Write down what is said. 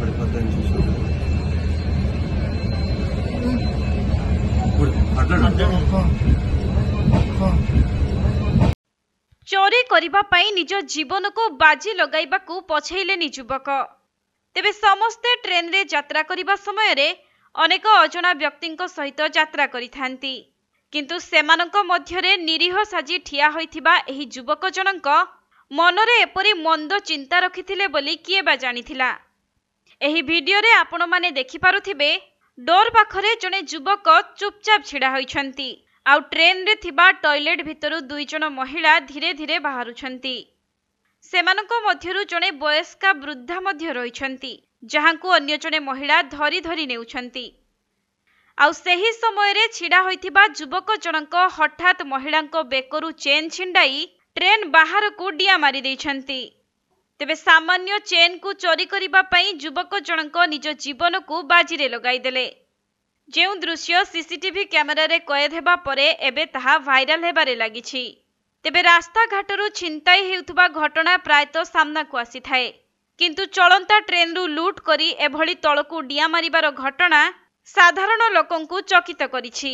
పడిపోతాయని చూసాను. चोरी करने निज जीवन को बाजी लगाइबाकू पछैलेनी युवक। तेबे समस्ते ट्रेन रे यात्रा करिबा समय रे अनेक अजଣା व्यक्ति सहित यात्रा करिथांती, किंतु सेमानक मध्यरे निरीह साजी ठिया होइथिबा एही युवक जनक मनरे एपरी मंद चिंता रखिथिले बोली किए बा जानिथिला। एही वीडियो रे आपण माने देखि पारुथिबे डोर पाखरे जने युवक चुपचाप छिड़ा होइछंती, आउ ट्रेन रे थिबा टॉयलेट भितरु दुई जन महिला धीरे धीरे बाहरुछंती। सेमानक मध्यरु जने वयस्का वृद्धा मध्य रहिछंती, जहांकु अन्य जने महिला धरी धरी नेउछंती। आउ सेही समय रे छिड़ा होइथिबा युवक जनक हठात महिलांक बेकरु चेन छिंडाई ट्रेन बाहर को डिया मारी दैछंती। तेबे सामान्य चेन को चोरी करिबा पई युवक जनक निज जीवन को बाजी रे लगाई देले। जेउ दृश्य सीसीटीवी कैमेरा रे कैद हेबा परे एबे ताहा वायरल हेबारे लागिछि। तेबे रास्ता घाटरू छिंताई हेउथबा घटना प्रायतः सामना को आसी थाए, किंतु चलंता ट्रेन रु लूट करी एभली तळकू डिया मारिबार घटना साधारण लोकंकु चकित करिछि।